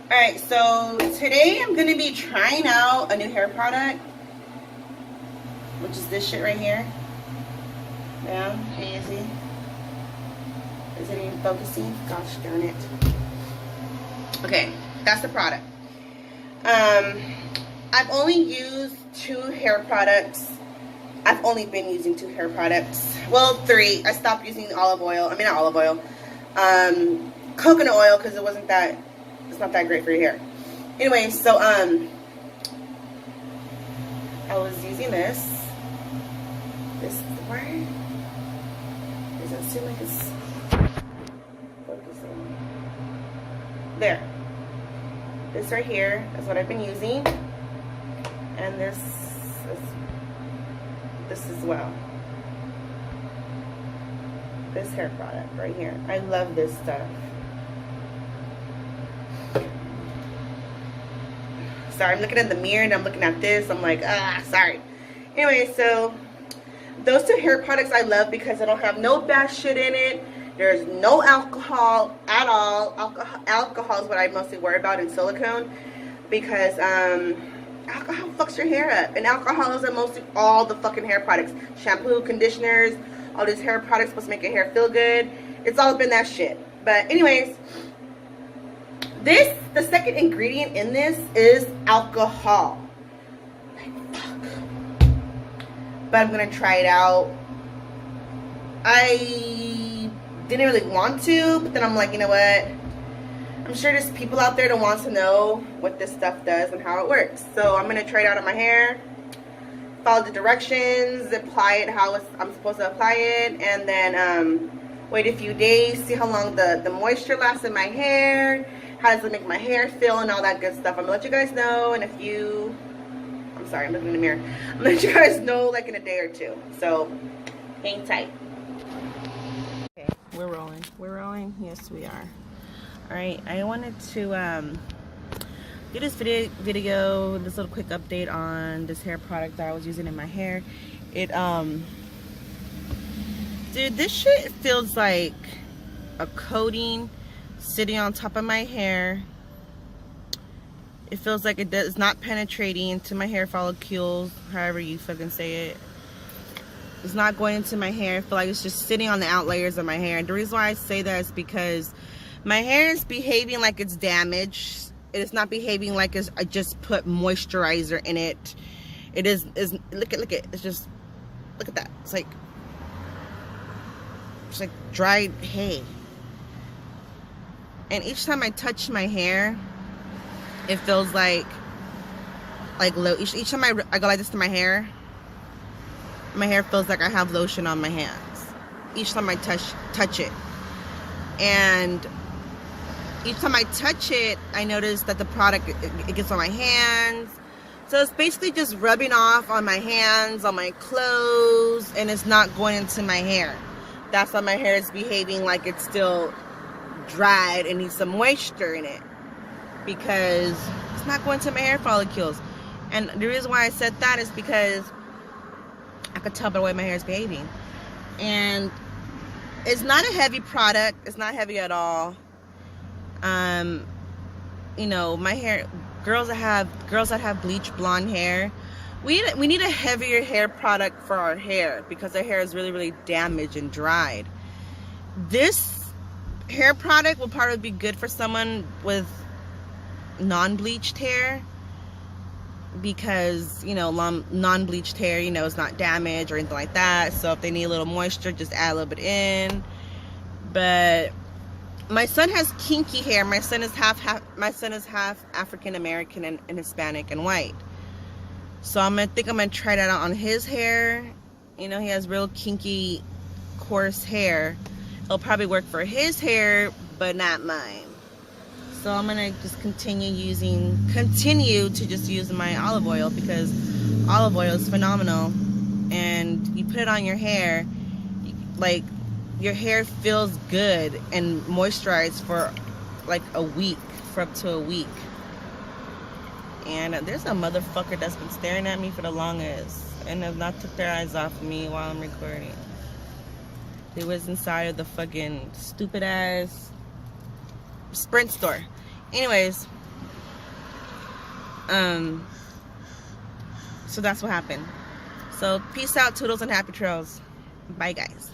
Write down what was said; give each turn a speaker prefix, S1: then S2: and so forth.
S1: Alright, so today I'm going to be trying out a new hair product, which is this shit right here. Yeah, can you see? Is it even focusing? Gosh darn it. Okay, that's the product. I've only used 2 hair products. I've only been using 2 hair products. Well, 3. I stopped using olive oil. I mean, not olive oil. Coconut oil, because it's not that great for your hair. Anyway, so I was using this. Why does it seem like it's focusing? There. This right here is what I've been using, and this as well. This hair product right here. I love this stuff. Sorry, I'm looking at the mirror and I'm looking at this. I'm like, sorry. Anyway, so those 2 hair products I love because they don't have no bad shit in it. There's no alcohol at all. Alcohol is what I mostly worry about in silicone, because alcohol fucks your hair up. And alcohol is in mostly all the fucking hair products. Shampoo, conditioners, all these hair products supposed to make your hair feel good. It's all been that shit. But anyways, the second ingredient in this is alcohol. Like, fuck. But I'm gonna try it out. I didn't really want to, but then I'm like, you know what? I'm sure there's people out there that wants to know what this stuff does and how it works. So I'm gonna try it out on my hair, follow the directions, apply it how I'm supposed to apply it, and then wait a few days, see how long the moisture lasts in my hair, how does it make my hair feel, and all that good stuff. I'm gonna let you guys know, and if you, I'm sorry, I'm looking in the mirror. I'm gonna let you guys know like in a day or 2. So hang tight. Okay, we're rolling. We're rolling. Yes, we are. All right, I wanted to do this video, this little quick update on this hair product that I was using in my hair. It dude, this shit feels like a coating sitting on top of my hair. It feels like it's not penetrating into my hair follicles, however you fucking say it. It's not going into my hair. I feel like it's just sitting on the out layers of my hair. And the reason why I say that is because my hair is behaving like it's damaged. It is not behaving like I just put moisturizer in it. It is look at it's just, look at that. It's like dried hay. And each time I touch my hair, it feels like each time I go like this to my hair feels like I have lotion on my hands. Each time I touch it. And each time I touch it, I notice that the product, it gets on my hands. So it's basically just rubbing off on my hands, on my clothes, and it's not going into my hair. That's why my hair is behaving like it's still dried and needs some moisture in it, because it's not going to my hair follicles. And the reason why I said that is because I could tell by the way my hair is behaving. And it's not a heavy product. It's not heavy at all. You know, my hair, girls that have bleach blonde hair, we need a heavier hair product for our hair, because our hair is really, really damaged and dried. This hair product will probably be good for someone with non-bleached hair, because, you know, non-bleached hair, you know, is not damaged or anything like that. So if they need a little moisture, just add a little bit in. But my son has kinky hair. My son is half African American and Hispanic and white. So I'm gonna try that out on his hair. You know, he has real kinky, coarse hair. It'll probably work for his hair, but not mine. So I'm gonna just continue to just use my olive oil, because olive oil is phenomenal. And you put it on your hair, like, your hair feels good and moisturized for like a week, for up to a week. And there's a motherfucker that's been staring at me for the longest and have not took their eyes off of me while I'm recording. They was inside of the fucking stupid ass Sprint store. Anyways, So that's what happened. So peace out, toodles, and happy trails. Bye, guys.